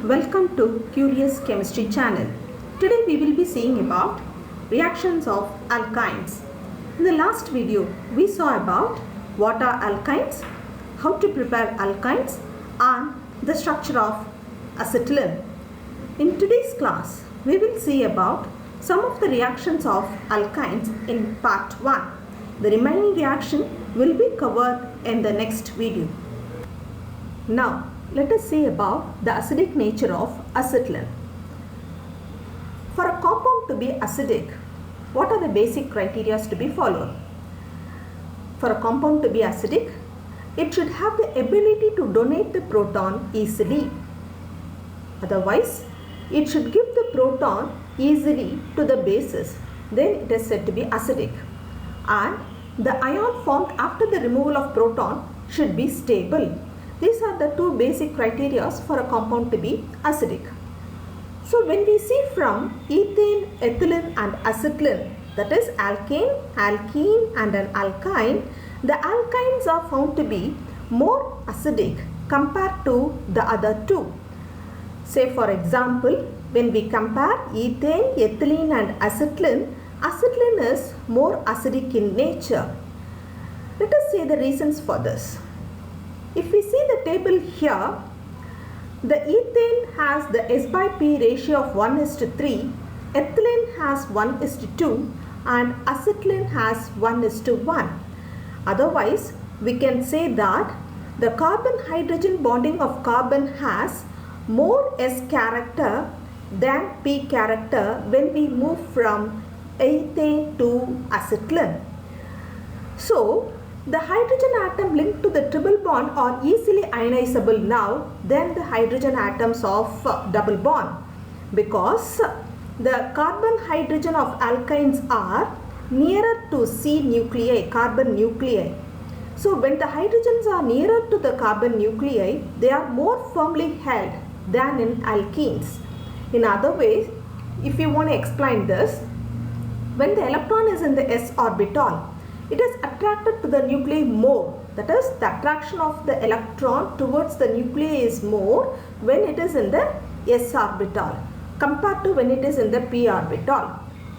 Welcome to Curious Chemistry channel. Today we will be seeing about reactions of alkynes. In the last video we saw about what are alkynes, how to prepare alkynes and the structure of acetylene. In today's class we will see about some of the reactions of alkynes in part 1. The remaining reaction will be covered in the next video. Now let us see about the acidic nature of acetylene. For a compound to be acidic, what are the basic criteria to be followed? For a compound to be acidic, it should have the ability to donate the proton easily. Otherwise, it should give the proton easily to the bases. Then it is said to be acidic. And the ion formed after the removal of proton should be stable. These are the two basic criteria for a compound to be acidic. So when we see from ethane, ethylene and acetylene, that is alkane, alkene and an alkyne, the alkynes are found to be more acidic compared to the other two. Say for example, when we compare ethane, ethylene and acetylene, acetylene is more acidic in nature. Let us see the reasons for this. If we see the table here, the ethane has the S by P ratio of 1:3, ethylene has 1:2 and acetylene has 1:1. Otherwise, we can say that the carbon-hydrogen bonding of carbon has more S character than P character when we move from ethane to acetylene. So, the hydrogen atom linked to the triple bond are easily ionizable now than the hydrogen atoms of double bond, because the carbon hydrogen of alkynes are nearer to C nuclei, carbon nuclei. So when the hydrogens are nearer to the carbon nuclei, they are more firmly held than in alkenes. In other ways, if you want to explain this, when the electron is in the s orbital, it is attracted to the nuclei more. That is, the attraction of the electron towards the nuclei is more when it is in the s orbital compared to when it is in the p orbital.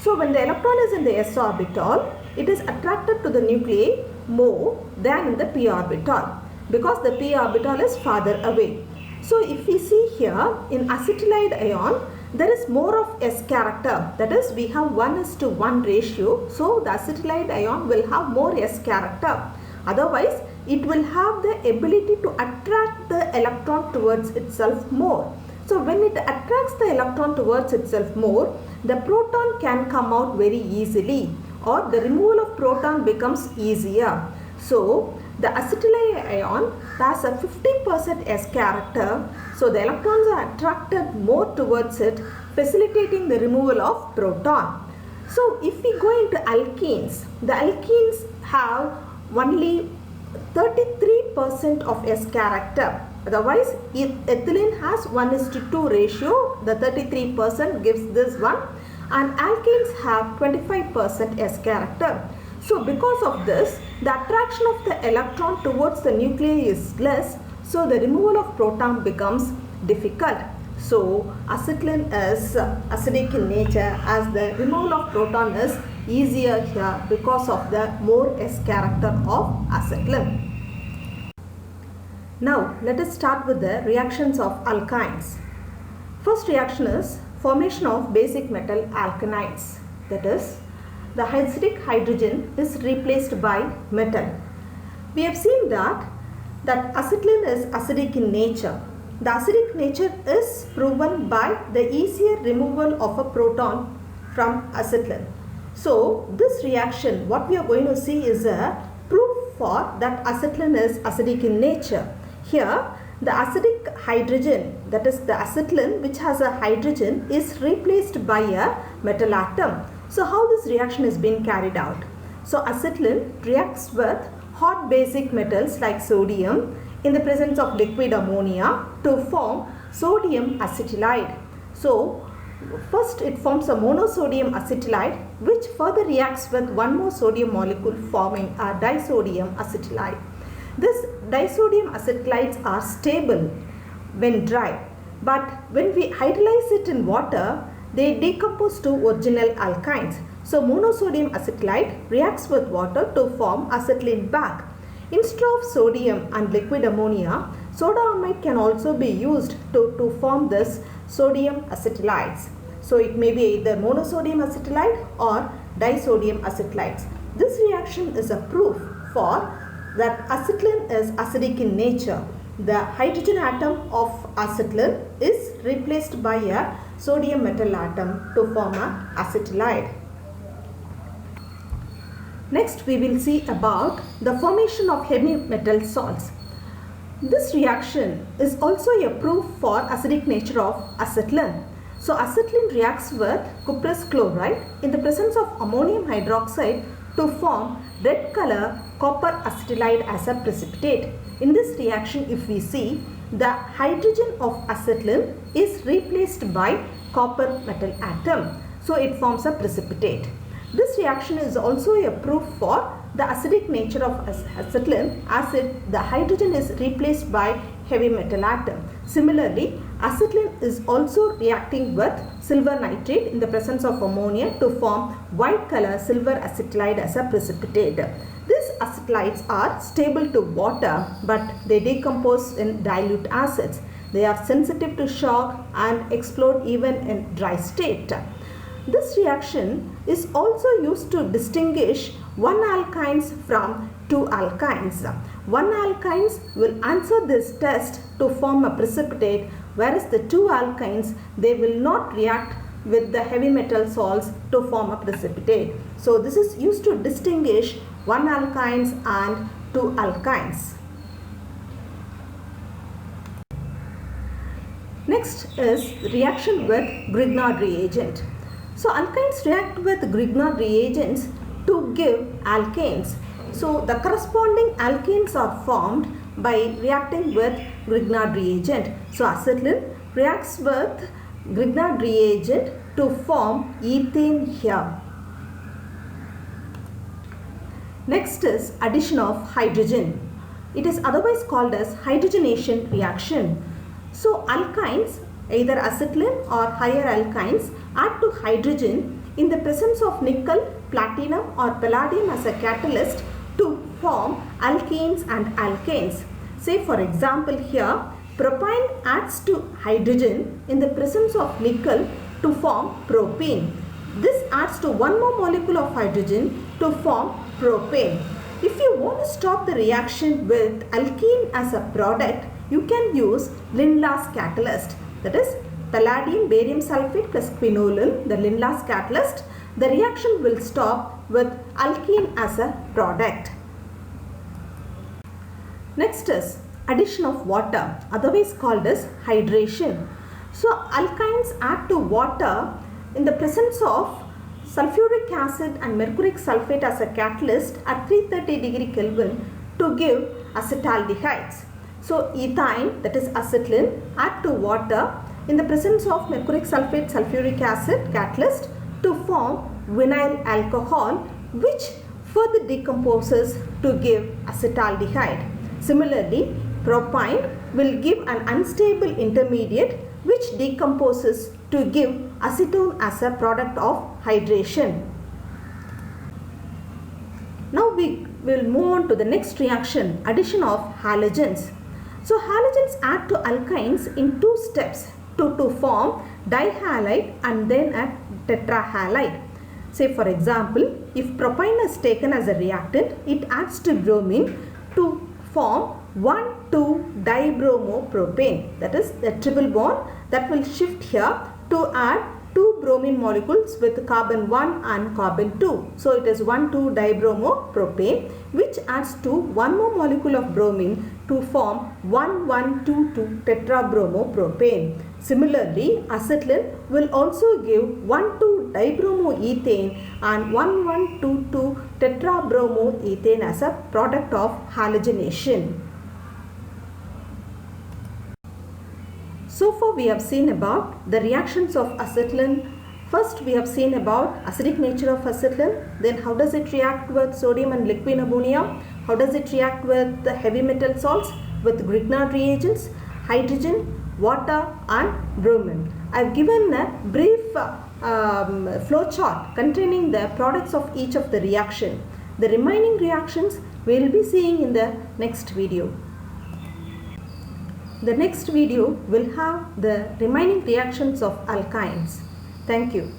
So when the electron is in the s orbital, it is attracted to the nuclei more than in the p orbital because the p orbital is farther away. So if we see here in acetylide ion, there is more of S character, that is we have 1:1 ratio, so the acetylide ion will have more S character. Otherwise, it will have the ability to attract the electron towards itself more. So when it attracts the electron towards itself more, the proton can come out very easily, or the removal of proton becomes easier. So the acetylide ion has a 50% S character, so the electrons are attracted more towards it, facilitating the removal of proton. So if we go into alkenes, the alkenes have only 33% of S character. Otherwise, if ethylene has 1:2 ratio, the 33% gives this one, and alkenes have 25% S character. So because of this, the attraction of the electron towards the nuclei is less, so the removal of proton becomes difficult. So acetylene is acidic in nature, as the removal of proton is easier here because of the more S character of acetylene. Now let us start with the reactions of alkynes. First reaction is formation of basic metal alkanides, that is, the acidic hydrogen is replaced by metal. We have seen that acetylene is acidic in nature. The acidic nature is proven by the easier removal of a proton from acetylene. So this reaction, what we are going to see is a proof for that acetylene is acidic in nature. Here the acidic hydrogen, that is the acetylene which has a hydrogen, is replaced by a metal atom. So how this reaction is being carried out? So acetylene reacts with hot basic metals like sodium in the presence of liquid ammonia to form sodium acetylide. So first it forms a monosodium acetylide, which further reacts with one more sodium molecule, forming a disodium acetylide. This disodium acetylides are stable when dry. but when we hydrolyze it in water, they decompose to original alkynes. So monosodium acetylide reacts with water to form acetylene back. Instead of sodium and liquid ammonia, soda amide can also be used to form this sodium acetylides. So it may be either monosodium acetylide or disodium acetylides. This reaction is a proof for that acetylene is acidic in nature. The hydrogen atom of acetylene is replaced by a sodium metal atom to form an acetylide. Next we will see about the formation of heavy metal salts. This reaction is also a proof for acidic nature of acetylene. So acetylene reacts with cuprous chloride in the presence of ammonium hydroxide to form red color copper acetylide as a precipitate. In this reaction, if we see, the hydrogen of acetylene is replaced by copper metal atom. So it forms a precipitate. This reaction is also a proof for the acidic nature of acetylene, as the hydrogen is replaced by heavy metal atom. Similarly, acetylene is also reacting with silver nitrate in the presence of ammonia to form white color silver acetylide as a precipitate. These acetylides are stable to water, but they decompose in dilute acids. They are sensitive to shock and explode even in dry state. This reaction is also used to distinguish 1-alkynes from 2-alkynes. 1-alkynes will answer this test to form a precipitate, whereas the 2-alkynes, they will not react with the heavy metal salts to form a precipitate. So this is used to distinguish 1-alkynes and 2-alkynes. Next is reaction with Grignard reagent. So alkynes react with Grignard reagents to give alkanes. So the corresponding alkanes are formed by reacting with Grignard reagent. So acetylene reacts with Grignard reagent to form ethane here. Next is addition of hydrogen. It is otherwise called as hydrogenation reaction. So alkynes, either acetylene or higher alkynes, add to hydrogen in the presence of nickel, platinum or palladium as a catalyst to form alkenes and alkanes. Say for example here, propine adds to hydrogen in the presence of nickel to form propane. This adds to one more molecule of hydrogen to form propane. If you want to stop the reaction with alkene as a product, you can use Lindlar's catalyst, that is palladium barium sulfate plus quinoline, the Lindlar's catalyst. The reaction will stop with alkene as a product. Next is addition of water, otherwise called as hydration. So alkynes add to water in the presence of sulfuric acid and mercuric sulfate as a catalyst at 330 degree Kelvin to give acetaldehydes. So ethyne, that is acetylene, add to water in the presence of mercuric sulfate sulfuric acid catalyst to form vinyl alcohol, which further decomposes to give acetaldehyde. Similarly, propine will give an unstable intermediate which decomposes to give acetone as a product of hydration. Now we will move on to the next reaction, addition of halogens. So halogens add to alkynes in two steps to form dihalide and then a tetrahalide. Say for example, if propine is taken as a reactant, it adds to bromine to form 1,2-dibromopropane. That is the triple bond that will shift here to add two bromine molecules with carbon 1 and carbon 2. So it is 1,2-dibromopropane, which adds to one more molecule of bromine to form 1,1,2,2-tetrabromopropane. Similarly, acetylene will also give 1,2-dibromoethane and 1,1,2,2-tetrabromoethane as a product of halogenation. So far we have seen about the reactions of acetylene. First we have seen about acidic nature of acetylene, then how does it react with sodium and liquid ammonia, how does it react with the heavy metal salts, with Grignard reagents, hydrogen, water and bromine. I have given a brief flow chart containing the products of each of the reaction. The remaining reactions we will be seeing in the next video. The next video will have the remaining reactions of alkynes. Thank you.